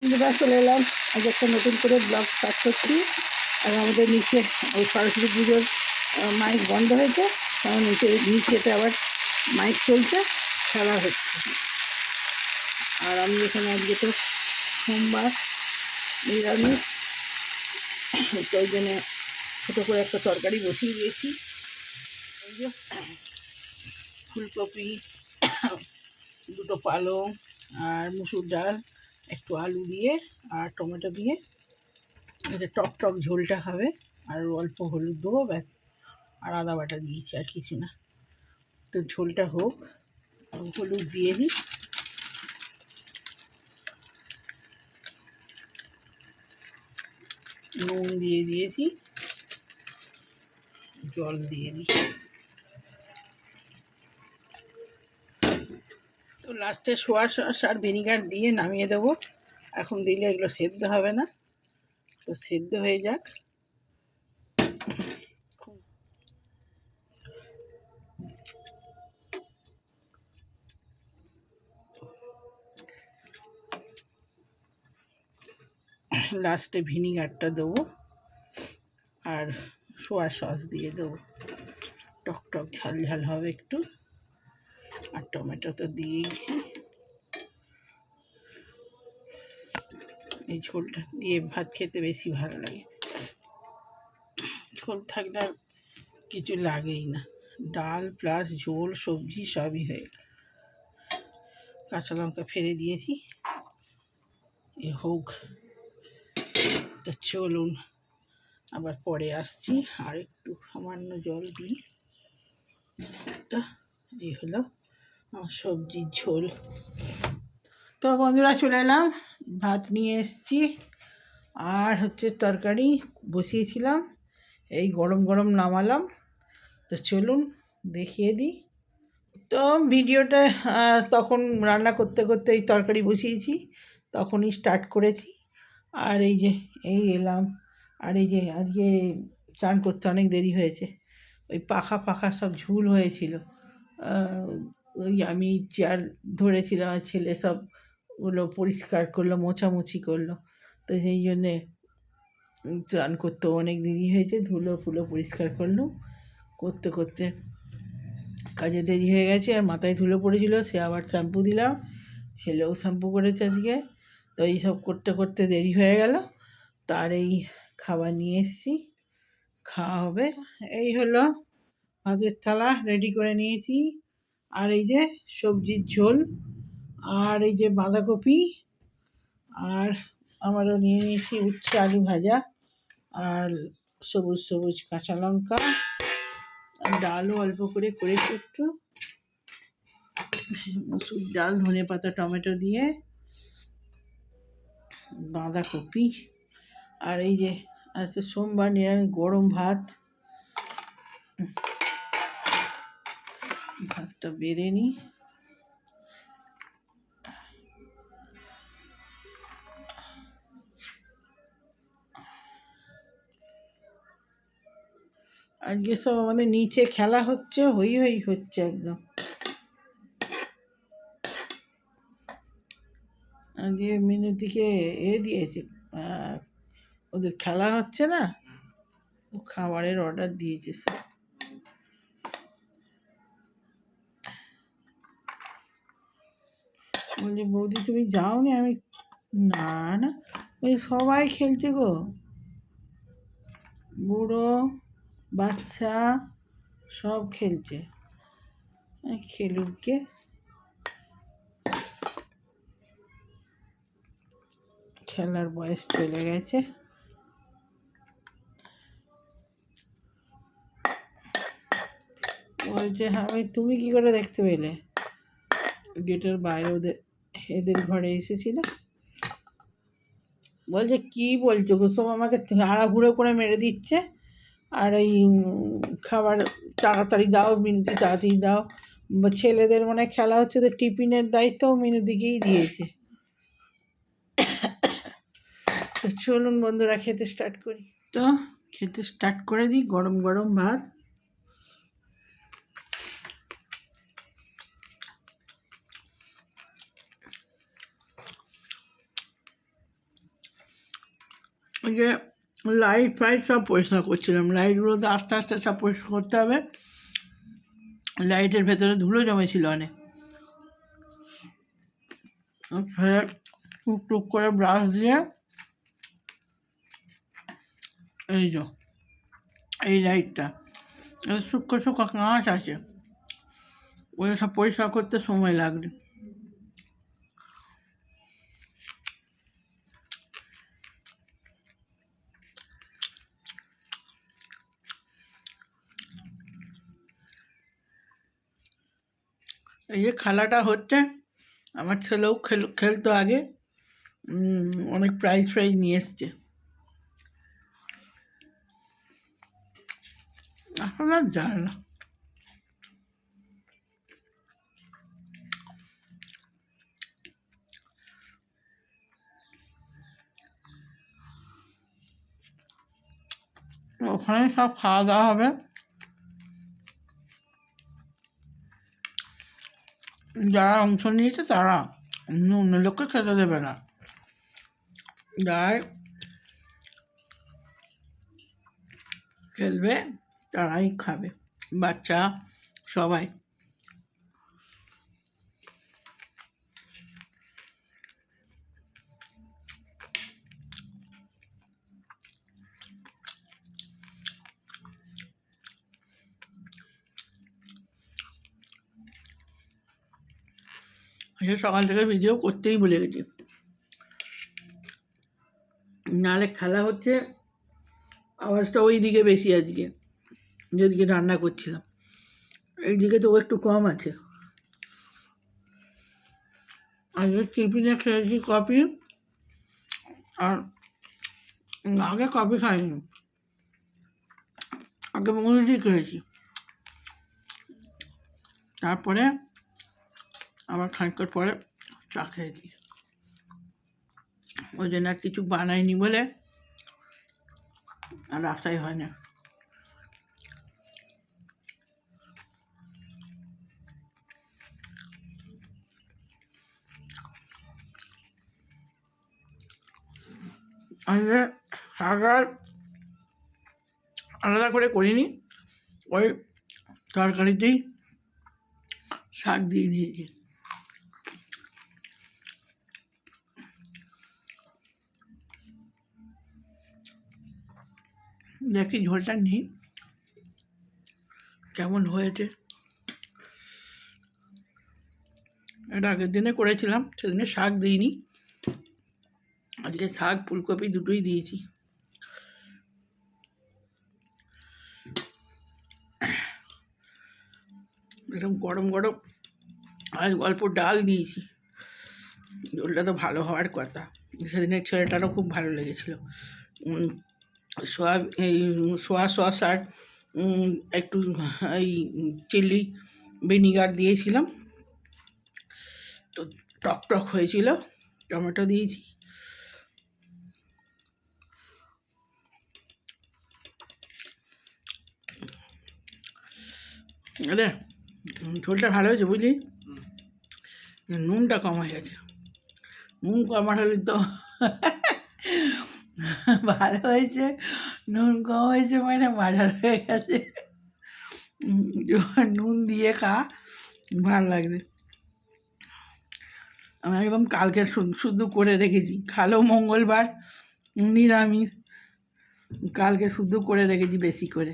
বন্ধুরা চলে এলাম, আজ একটা নতুন করে ব্লগ স্টার্ট করছি। আর আমাদের নিচে ওই সরস্বতী পুজোর মাইক বন্ধ হয়েছে, কারণ নিচেতে আবার মাইক চলছে, খেলা হচ্ছে। আর আমি এখানে আজকে তো সোমবার, নিরামিষ, তো ওই জন্য ছোটো করে একটা তরকারি বসিয়ে দিয়েছি। ওই যে ফুলকপি, দুটো পালং আর মুসুর ডাল, একটু আলু দিয়ে আর টমেটো দিয়ে এটা টক টক ঝোলটা খাবে। আর অল্প হলুদ দেবো, ব্যাস। আর আদা বাটা দিয়েছি, আর কিছু না। তো ঝোলটা হোক, হলুদ দিয়ে দিই, নুন দিয়ে দিয়েছি, জল দিয়ে দিই। তো লাস্টে সোয়া সস আর ভিনিগার দিয়ে নামিয়ে দেবো। এখন দিলে এগুলো সেদ্ধ হবে না, তো সেদ্ধ হয়ে যাক। লাস্টে ভিনিগারটা দেবো আর সোয়া সস দিয়ে দেবো, টক টক ঝাল ঝাল হবে একটু। আর টমেটো তো দিয়েইছি। এই ঝোলটা দিয়ে ভাত খেতে বেশি ভালো লাগে। ঝোল থাকলে আর কিছু লাগেই না, ডাল প্লাস ঝোল সবজি সবই হয়ে গেল। কাঁচা লঙ্কা ফেলে দিয়েছি, এ হোক। তো চলুন, আবার পরে আসছি। আর একটু সামান্য জল দিই। তো এই হলো আমার সবজির ঝোল। তো বন্ধুরা চলে এলাম, ভাত নিয়ে এসছি আর হচ্ছে তরকারি বসিয়েছিলাম, এই গরম গরম নামালাম। তো চলুন দেখিয়ে দিই। তো ভিডিওটা তখন রান্না করতে করতে এই তরকারি বসিয়েছি, তখনই স্টার্ট করেছি। আর এই যে এই এলাম। আর এই যে আজকে চান করতে অনেক দেরি হয়েছে, ওই পাখা পাখা সব ঝুল হয়েছিল। ওই আমি চেয়ার ধরেছিলাম, আর ছেলে সব ওগুলো পরিষ্কার করলো, মোছামুছি করলো। তো সেই জন্যে চান করতেও অনেক দেরি হয়েছে, ধুলো ফুলো পরিষ্কার করলো করতে করতে কাজে দেরি হয়ে গেছে। আর মাথায় ধুলো পড়েছিল, সে আবার শ্যাম্পু দিলাম, ছেলেও শ্যাম্পু করেছে আজকে। তো এইসব করতে করতে দেরি হয়ে গেল। তার এই খাবার নিয়ে এসেছি, খাওয়া হবে। এই হলো ভাতের থালা রেডি করে নিয়েছি। আর এই যে সবজির ঝোল, আর এই যে বাঁধাকপি, আর আমারও নিয়ে নিয়েছি উচ্ছে আলু ভাজা, আর সবুজ সবুজ কাঁচা লঙ্কা, আর ডালও অল্প করে করেছি একটু, মসুর ডাল ধনে পাতা টমেটো দিয়ে, বাঁধাকপি। আর এই যে আজকে সোমবার, নিরামিষ গরম ভাত। ভাতটা বেড়ে নিই। আজকে সব আমাদের নিচে খেলা হচ্ছে, হই হই হচ্ছে একদম। আজকে মিনতিকে দিয়েছে, ওদের খেলা হচ্ছে না, ও খাবারের অর্ডার দিয়েছে। বলছে বৌদি তুমি যাওনি? আমি না না, ওই সবাই খেলছে গো, বুড়ো বাচ্চা সব খেলছে, খেলুক গে। খেলার বয়স চলে গেছে। বলছে হ্যাঁ, তুমি কি করে দেখতে পেলে? গেটের বাইরে এদের ঘরে এসেছিল। বলছে কি বলছো গো, সব আমাকে হাড়াহুড়ো করে মেরে দিচ্ছে। আর এই খাবার তাড়াতাড়ি দাও মিনতি, তাড়াতাড়ি দাও। ছেলেদের মনে খেলা হচ্ছে, তো টিফিনের দায়িত্বও মিনতিকেই দিয়েছে। তো চলুন বন্ধুরা খেতে স্টার্ট করি। তো খেতে স্টার্ট করে দিই। গরম গরম ভাত, ওই যে লাইট ফাইট সব পরিষ্কার করছিলাম, লাইটগুলো তো আস্তে আস্তে সব পরিষ্কার করতে হবে, লাইটের ভেতরে ধুলো জমেছিল অনেক। ফের টুকটুক করে ব্রাশ দিয়ে এই যে এই লাইটটা সূক্ষ্ম সূক্ষ্ম কাঁচ আছে, ওই সব পরিষ্কার করতে সময় লাগবে। এই যে খেলাটা হচ্ছে, আমার ছেলেও খেলতো আগে, অনেক প্রাইজ নিয়ে এসছে। এখন আর যায় না। ওখানে সব খাওয়া দাওয়া হবে, যারা অংশ নিয়েছে তারা, অন্য লোককে খেতে দেবে না, যারা খেলবে তারাই খাবে, বাচ্চা সবাই। সকাল থেকে ভিডিও করতেই ভুলে গেছি, নাহলে খেলা হচ্ছে আওয়াজটা ওই দিকে বেশি, আজকে যেদিকে রান্না করছিলাম এইদিকে তো একটু কম আছে। আজকে টিফিনে খেয়েছি কফি, আর আগে কফি খাইনি, আগে মুড়ি খেয়েছি, তারপরে আবার খানিকক্ষণ পরে চা খেয়ে দিই। ওই জন্য আর কিছু বানাইনি বলে আর আশাই হয় না। আজকে শাক আর আলাদা করে করিনি, ওই তরকারিতেই শাক দিয়ে দিয়েছি। দেখি ঝোলটা নেই কেমন হয়েছে। এটা আগের দিনে করেছিলাম, সেদিনে শাক দিইনি, আজকে শাক ফুলকপি দুটোই দিয়েছি। এরকম গরম গরম আজ অল্প ডাল দিয়েছি, ঝোলটা তো ভালো হওয়ার কথা। সেদিনের ছেলেটারও খুব ভালো লেগেছিল। সোয়া সস আর একটু এই চিলি ভিনিগার দিয়েছিলাম, তো টক টক হয়েছিল, টমেটো দিয়েছি। আরে ঝোলটা ভালো হয়েছে বুঝলি, নুনটা কম হয়ে গেছে, নুন কম হলে তো ভালো হয়েছে, নুন কম হয়েছে মানে বাজার হয়ে গেছে। নুন দিয়ে খা, ভালো লাগবে। আমি একদম কালকে শুদ্ধ করে রেখেছি, খালো মঙ্গলবার নিরামিষ, কালকে শুদ্ধ করে রেখেছি বেশি করে।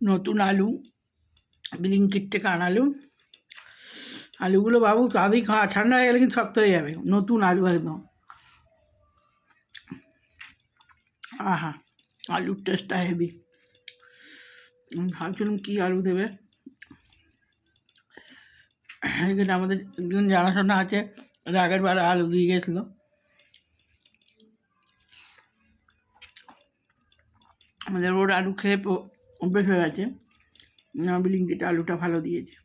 নতুন আলু ব্লিঙ্কিট থেকে আনালু, আলুগুলো বাবু তাড়াতাড়ি খাওয়া, ঠান্ডা হয়ে গেলে কিন্তু শক্ত হয়ে যাবে, নতুন আলু একদম। আহা, আলুর টেস্টটা হেভি। ভাবছিলাম কী আলু দেবে, এখানে আমাদের একজন জানাশোনা আছে, আগের বার আলু দিয়ে গেছিলো, আমাদের ওর আলু খেয়ে অভ্যেস হয়ে গেছে, ব্লিঙ্কিট আলুটা ভালো দিয়েছে।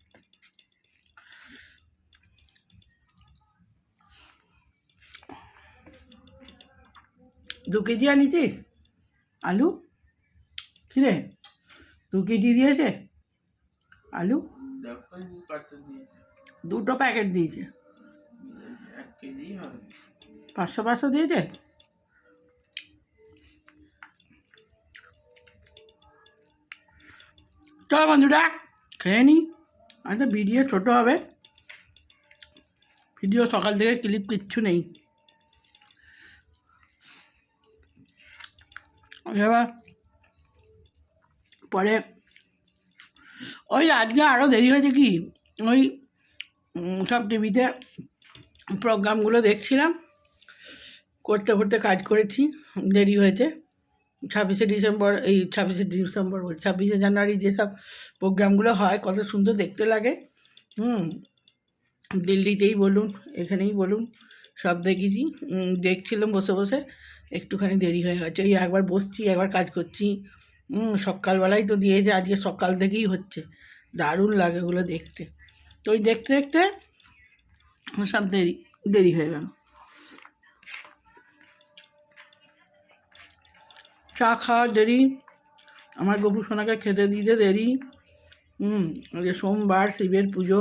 2 কেজি আনিছিস আলু? কী রে 2 কেজি দিয়েছে আলু? 2টো প্যাকেট দিয়েছে। 1 কেজি হবে। 500 দিয়েছে। চলো বন্ধুরা খেয়ে নিই। আচ্ছা ভিডিও ছোটো হবে, ভিডিও সকাল থেকে ক্লিপ কিচ্ছু নেই। এবার পরে ওই আজকে আরও দেরি হয়েছে কি, ওই সব টিভিতে প্রোগ্রামগুলো দেখছিলাম, করতে করতে কাজ করেছি, দেরি হয়েছে। 26শে জানুয়ারি যেসব প্রোগ্রামগুলো হয় কত সুন্দর দেখতে লাগে। দিল্লিতেই বলুন এখানেই বলুন সব দেখেছি। দেখছিলাম বসে বসে, একটুখানি দেরি হয়ে গেছে। ওই একবার বসছি একবার কাজ করছি। সকালবেলায় তো দিয়েছে, আজকে সকাল থেকেই হচ্ছে, দারুণ লাগে ওগুলো দেখতে। তো ওই দেখতে দেখতে সব দেরি হয়ে গেল। চা খাওয়ার দেরি, আমার গপু সোনাকে খেতে দিতে দেরি। যে সোমবার শিবের পুজো,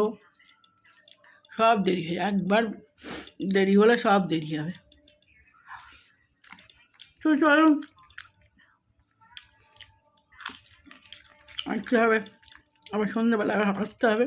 সব দেরি হয়ে, একবার দেরি হলে সব দেরি হবে। তো চলুন আসতে হবে, আবার সন্ধ্যেবেলা আসতে হবে।